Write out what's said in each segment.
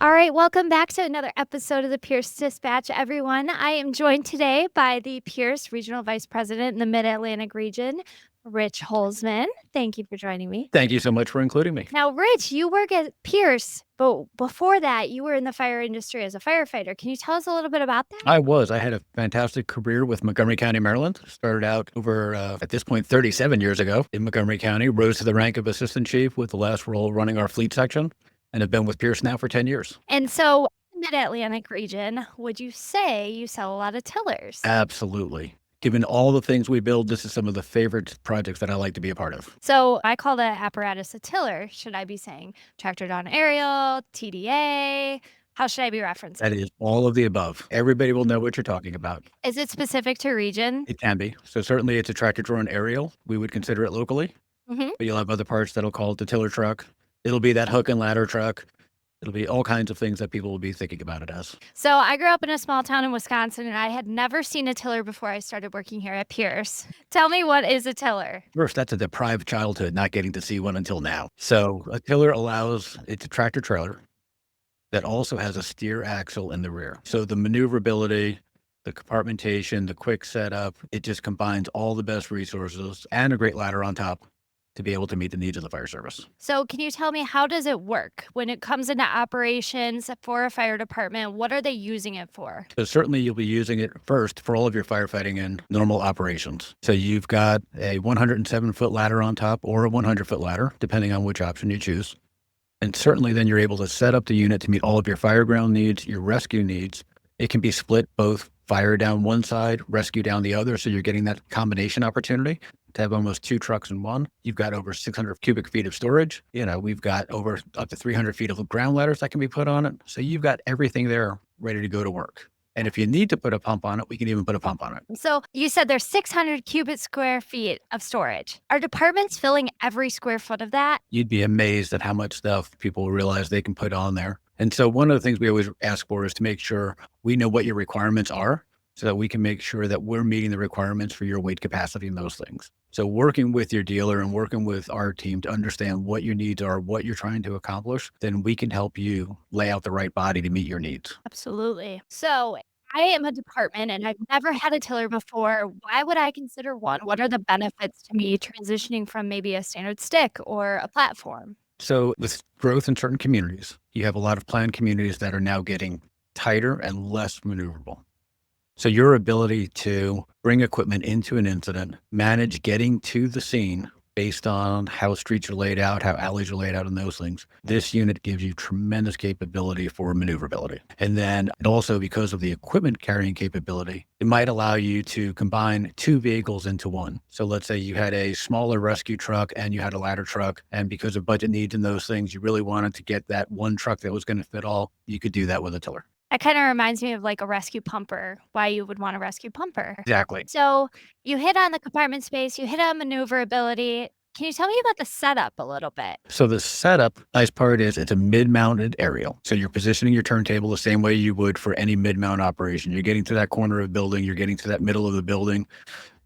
All right, welcome back to another episode of the Pierce Dispatch, everyone. I am joined today by the Pierce Regional Vice President in the Mid-Atlantic region, Rich Holzman. Thank you for joining me. Thank you so much for including me. Now, Rich, you work at Pierce, but before that, you were in the fire industry as a firefighter. Can you tell us a little bit about that? I had a fantastic career with Montgomery County, Maryland. Started out over, at this point, 37 years ago in Montgomery County, rose to the rank of assistant chief with the last role running our fleet section, and have been with Pierce now for 10 years. And so, in the Mid-Atlantic region, would you say you sell a lot of tillers? Absolutely. Given all the things we build, this is some of the favorite projects that I like to be a part of. So I call the apparatus a tiller. Should I be saying tractor drawn aerial, TDA? How should I be referencing? That is all of the above. Everybody will know what you're talking about. Is it specific to region? It can be. So certainly it's a tractor drawn aerial. We would consider it locally, Mm-hmm. but you'll have other parts that'll call it the tiller truck. It'll be that hook and ladder truck. It'll be all kinds of things that people will be thinking about it as. So I grew up in a small town in Wisconsin, and I had never seen a tiller before I started working here at Pierce. Tell me, what is a tiller? First, that's a deprived childhood, not getting to see one until now. So a tiller it's a tractor trailer that also has a steer axle in the rear. So the maneuverability, the compartmentation, the quick setup, it just combines all the best resources and a great ladder on top to be able to meet the needs of the fire service. So can you tell me, how does it work when it comes into operations for a fire department? What are they using it for? So certainly you'll be using it first for all of your firefighting and normal operations. So you've got a 107-foot ladder on top or a 100-foot ladder, depending on which option you choose. And certainly then you're able to set up the unit to meet all of your fireground needs, your rescue needs. It can be split both fire down one side, rescue down the other. So you're getting that combination opportunity to have almost two trucks in one. You've got over 600 cubic feet of storage. We've got up to 300 feet of ground ladders that can be put on it. So you've got everything there ready to go to work. And if you need to put a pump on it, we can even put a pump on it. So you said there's 600 cubic square feet of storage. Are departments filling every square foot of that? You'd be amazed at how much stuff people realize they can put on there. And so one of the things we always ask for is to make sure we know what your requirements are so that we can make sure that we're meeting the requirements for your weight capacity and those things. So working with your dealer and working with our team to understand what your needs are, what you're trying to accomplish, then we can help you lay out the right body to meet your needs. Absolutely. So I am a department and I've never had a tiller before. Why would I consider one? What are the benefits to me transitioning from maybe a standard stick or a platform? So with growth in certain communities, you have a lot of planned communities that are now getting tighter and less maneuverable. So your ability to bring equipment into an incident, manage getting to the scene based on how streets are laid out, how alleys are laid out, and those things, this unit gives you tremendous capability for maneuverability. And then also because of the equipment carrying capability, it might allow you to combine two vehicles into one. So let's say you had a smaller rescue truck and you had a ladder truck, and because of budget needs and those things, you really wanted to get that one truck that was going to fit all, you could do that with a tiller. That kind of reminds me of like a rescue pumper, why you would want a rescue pumper. Exactly. So you hit on the compartment space, you hit on maneuverability. Can you tell me about the setup a little bit? So the setup, nice part is it's a mid-mounted aerial. So you're positioning your turntable the same way you would for any mid-mount operation. You're getting to that corner of the building, you're getting to that middle of the building,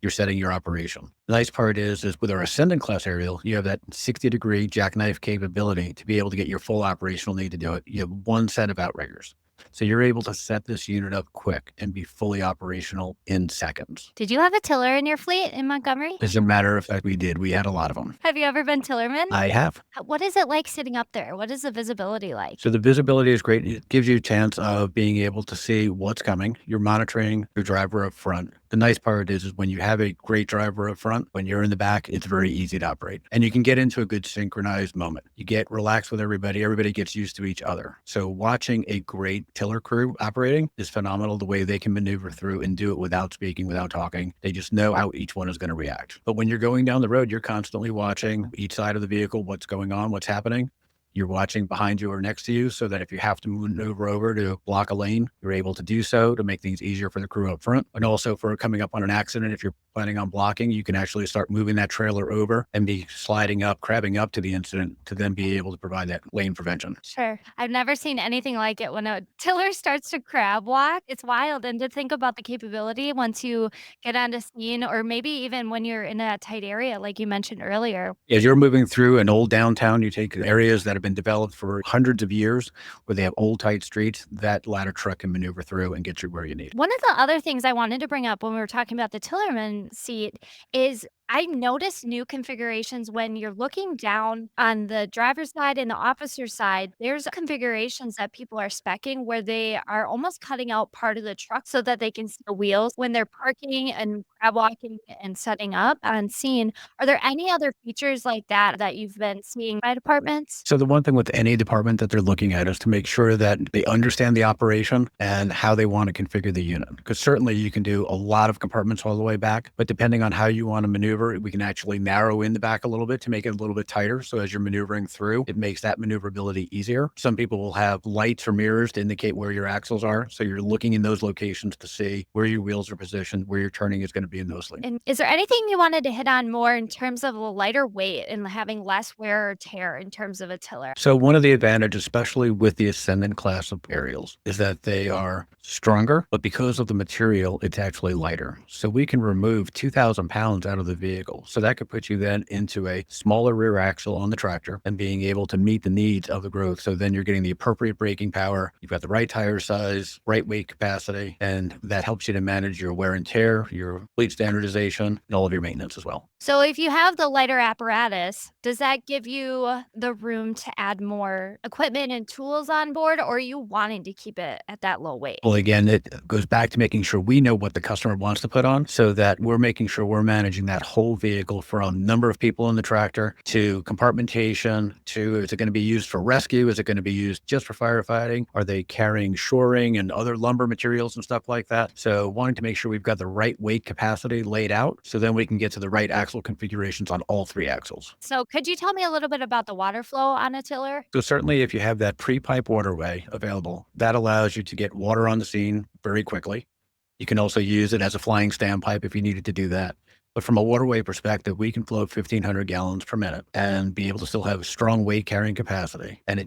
you're setting your operation. The nice part is with our ascendant class aerial, you have that 60-degree jackknife capability to be able to get your full operational need to do it. You have one set of outriggers. So you're able to set this unit up quick and be fully operational in seconds. Did you have a tiller in your fleet in Montgomery? As a matter of fact, we did. We had a lot of them. Have you ever been tillerman? I have. What is it like sitting up there? What is the visibility like? So the visibility is great. It gives you a chance of being able to see what's coming. You're monitoring your driver up front. The nice part is when you have a great driver up front, when you're in the back, it's very easy to operate. And you can get into a good synchronized moment. You get relaxed with everybody. Everybody gets used to each other. So watching a great tiller crew operating is phenomenal, the way they can maneuver through and do it without speaking, without talking. They just know how each one is going to react. But when you're going down the road, you're constantly watching each side of the vehicle, what's going on, what's happening. You're watching behind you or next to you so that if you have to maneuver over to block a lane, you're able to do so to make things easier for the crew up front. And also for coming up on an accident, if you're planning on blocking, you can actually start moving that trailer over and be sliding up, crabbing up to the incident to then be able to provide that lane prevention. Sure. I've never seen anything like it when a tiller starts to crab walk. It's wild. And to think about the capability once you get onto scene, or maybe even when you're in that tight area, like you mentioned earlier. As you're moving through an old downtown, you take areas that have been developed for hundreds of years, where they have old tight streets, that ladder truck can maneuver through and get you where you need. One of the other things I wanted to bring up when we were talking about the Tillerman seat is I noticed new configurations when you're looking down on the driver's side and the officer's side. There's configurations that people are speccing where they are almost cutting out part of the truck so that they can see the wheels when they're parking and crab walking and setting up on scene. Are there any other features like that that you've been seeing by departments? So the one thing with any department that they're looking at is to make sure that they understand the operation and how they want to configure the unit. Because certainly you can do a lot of compartments all the way back, but depending on how you want to maneuver, we can actually narrow in the back a little bit to make it a little bit tighter. So as you're maneuvering through, it makes that maneuverability easier. Some people will have lights or mirrors to indicate where your axles are. So you're looking in those locations to see where your wheels are positioned, where your turning is going to be in those lanes. And is there anything you wanted to hit on more in terms of the lighter weight and having less wear or tear in terms of a tiller? So one of the advantages, especially with the ascendant class of aerials, is that they are stronger, but because of the material, it's actually lighter. So we can remove 2,000 pounds out of the vehicle. So that could put you then into a smaller rear axle on the tractor and being able to meet the needs of the growth. So then you're getting the appropriate braking power. You've got the right tire size, right weight capacity, and that helps you to manage your wear and tear, your fleet standardization, and all of your maintenance as well. So if you have the lighter apparatus, does that give you the room to add more equipment and tools on board, or are you wanting to keep it at that low weight? Well, again, it goes back to making sure we know what the customer wants to put on so that we're making sure we're managing that whole vehicle from number of people in the tractor to compartmentation to is it going to be used for rescue? Is it going to be used just for firefighting? Are they carrying shoring and other lumber materials and stuff like that? So wanting to make sure we've got the right weight capacity laid out so then we can get to the right axle configurations on all three axles. So could you tell me a little bit about the water flow on a tiller? So certainly if you have that pre-pipe waterway available, that allows you to get water on the scene very quickly. You can also use it as a flying standpipe if you needed to do that. But from a waterway perspective, we can float 1,500 gallons per minute and be able to still have strong weight carrying capacity. And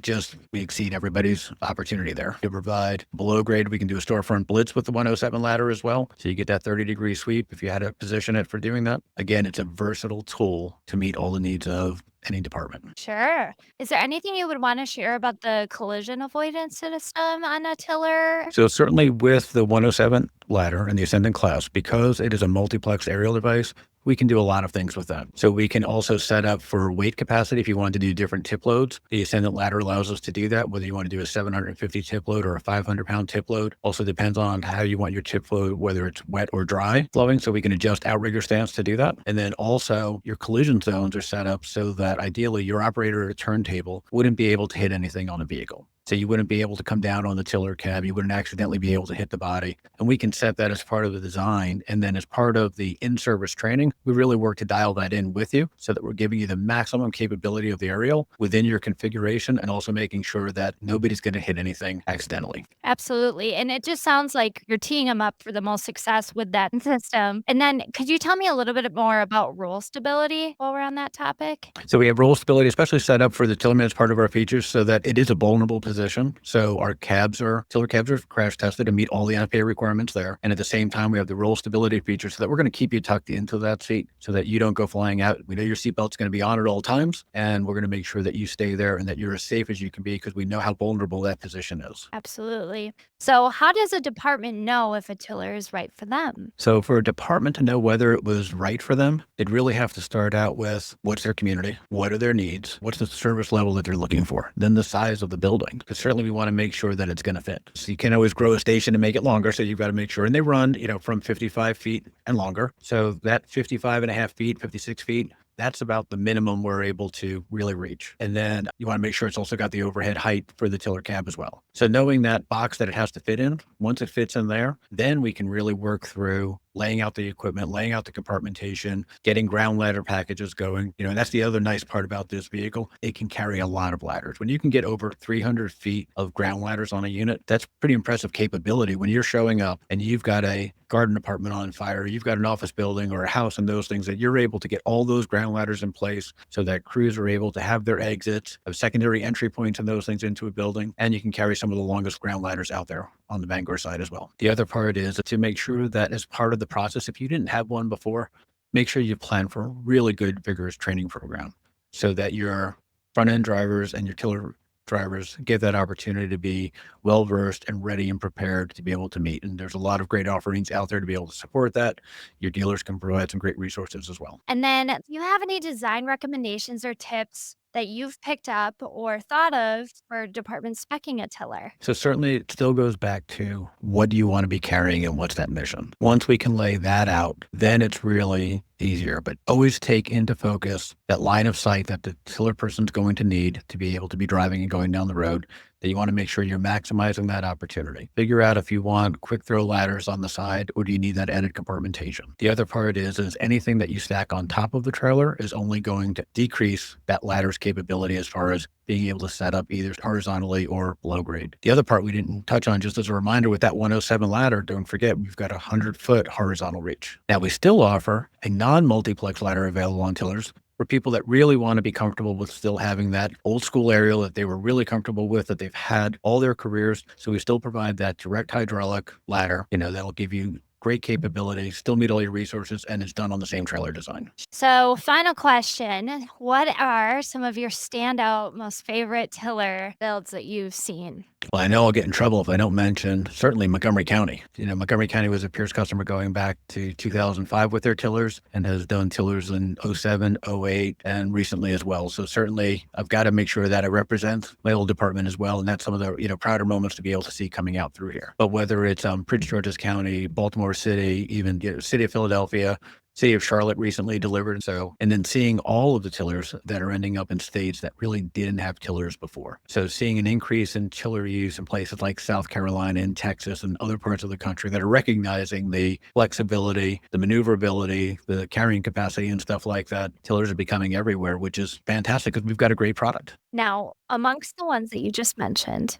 we exceed everybody's opportunity there. To provide below grade, we can do a storefront blitz with the 107 ladder as well. So you get that 30-degree sweep if you had to position it for doing that. Again, it's a versatile tool to meet all the needs of any department. Sure. Is there anything you would want to share about the collision avoidance system on a tiller? So certainly with the 107 ladder and the ascendant class, because it is a multiplex aerial device, we can do a lot of things with that. So we can also set up for weight capacity if you want to do different tip loads. The ascendant ladder allows us to do that, whether you want to do a 750 tip load or a 500-pound tip load. Also depends on how you want your tip flow, whether it's wet or dry flowing. So we can adjust outrigger stance to do that. And then also your collision zones are set up so that ideally your operator at a turntable wouldn't be able to hit anything on a vehicle. So you wouldn't be able to come down on the tiller cab. You wouldn't accidentally be able to hit the body. And we can set that as part of the design. And then as part of the in-service training, we really work to dial that in with you so that we're giving you the maximum capability of the aerial within your configuration and also making sure that nobody's going to hit anything accidentally. Absolutely. And it just sounds like you're teeing them up for the most success with that system. And then could you tell me a little bit more about roll stability while we're on that topic? So we have roll stability, especially set up for the Tillerman as part of our features so that it is a vulnerable position. So our tiller cabs are crash tested to meet all the NFPA requirements there. And at the same time, we have the roll stability feature so that we're going to keep you tucked into that seat so that you don't go flying out. We know your seatbelt's going to be on at all times, and we're going to make sure that you stay there and that you're as safe as you can be because we know how vulnerable that position is. Absolutely. So how does a department know if a tiller is right for them? So for a department to know whether it was right for them, they'd really have to start out with what's their community, what are their needs, what's the service level that they're looking for, then the size of the building. Because certainly we want to make sure that it's going to fit. So you can always grow a station and make it longer. So you've got to make sure. And they run, from 55 feet and longer. So that 55 and a half feet, 56 feet, that's about the minimum we're able to really reach. And then you want to make sure it's also got the overhead height for the tiller cab as well. So knowing that box that it has to fit in, once it fits in there, then we can really work through laying out the equipment, laying out the compartmentation, getting ground ladder packages going. And that's the other nice part about this vehicle. It can carry a lot of ladders. When you can get over 300 feet of ground ladders on a unit, that's pretty impressive capability. When you're showing up and you've got a garden apartment on fire, you've got an office building or a house and those things, that you're able to get all those ground ladders in place so that crews are able to have their exits, have secondary entry points and those things into a building. And you can carry some of the longest ground ladders out there on the Vanguard side as well. The other part is to make sure that as part of the process, if you didn't have one before, make sure you plan for a really good, vigorous training program so that you're front end drivers and your tiller drivers get that opportunity to be well versed and ready and prepared to be able to meet. And there's a lot of great offerings out there to be able to support that. Your dealers can provide some great resources as well. And then, do you have any design recommendations or tips that you've picked up or thought of for department specing a tiller? So certainly it still goes back to what do you want to be carrying and what's that mission? Once we can lay that out, then it's really easier. But always take into focus that line of sight that the tiller person's going to need to be able to be driving and going down the road, that you want to make sure you're maximizing that opportunity. Figure out if you want quick throw ladders on the side or do you need that added compartmentation. The other part is anything that you stack on top of the trailer is only going to decrease that ladder's capability as far as being able to set up either horizontally or below grade. The other part we didn't touch on, just as a reminder, with that 107 ladder, don't forget we've got a 100-foot horizontal reach. Now we still offer a non-multiplex ladder available on tillers for people that really want to be comfortable with still having that old school aerial that they were really comfortable with, that they've had all their careers. So we still provide that direct hydraulic ladder, that'll give you great capability, still meet all your resources, and it's done on the same trailer design. So, final question. What are some of your standout, most favorite tiller builds that you've seen? Well, I know I'll get in trouble if I don't mention certainly Montgomery County. Montgomery County was a Pierce customer going back to 2005 with their tillers and has done tillers in '07, '08, and recently as well. So certainly I've got to make sure that I represent my old department as well. And that's some of the, prouder moments to be able to see coming out through here. But whether it's Prince George's County, Baltimore City, even City of Philadelphia, City of Charlotte recently delivered. So, and then seeing all of the tillers that are ending up in states that really didn't have tillers before. So seeing an increase in tiller use in places like South Carolina and Texas and other parts of the country that are recognizing the flexibility, the maneuverability, the carrying capacity and stuff like that. Tillers are becoming everywhere, which is fantastic because we've got a great product. Now, amongst the ones that you just mentioned,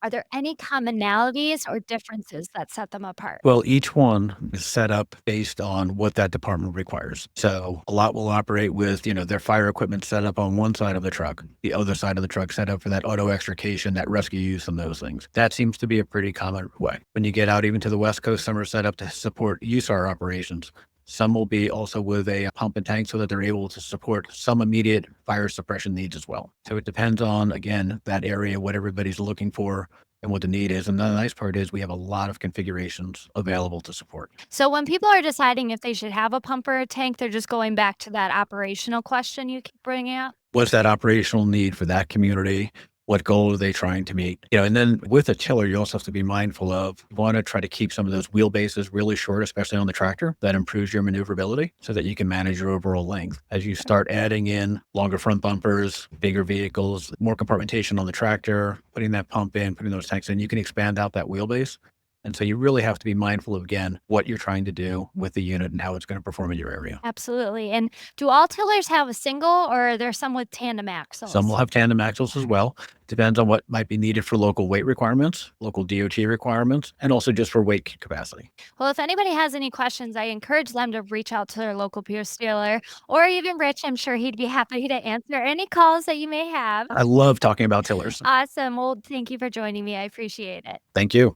are there any commonalities or differences that set them apart? Well, each one is set up based on what that department requires. So a lot will operate with, their fire equipment set up on one side of the truck, the other side of the truck set up for that auto extrication, that rescue use and those things. That seems to be a pretty common way. When you get out even to the West Coast, some are set up to support USAR operations. Some will be also with a pump and tank so that they're able to support some immediate fire suppression needs as well. So it depends on, again, that area, what everybody's looking for and what the need is. And the nice part is we have a lot of configurations available to support. So, when people are deciding if they should have a pump or a tank, they're just going back to that operational question you keep bringing up? What's that operational need for that community? What goal are they trying to meet? And then with a tiller, you also have to be mindful of, you want to try to keep some of those wheelbases really short, especially on the tractor. That improves your maneuverability so that you can manage your overall length. As you start adding in longer front bumpers, bigger vehicles, more compartmentation on the tractor, putting that pump in, putting those tanks in, you can expand out that wheelbase. And so you really have to be mindful of, again, what you're trying to do with the unit and how it's going to perform in your area. Absolutely. And do all tillers have a single or are there some with tandem Some will axles? have tandem axles as well. Depends on what might be needed for local weight requirements, local DOT requirements, and also just for weight capacity. Well, if anybody has any questions, I encourage them to reach out to their local Pierce dealer or even Rich. I'm sure he'd be happy to answer any calls that you may have. I love talking about tillers. Awesome. Well, thank you for joining me. I appreciate it. Thank you.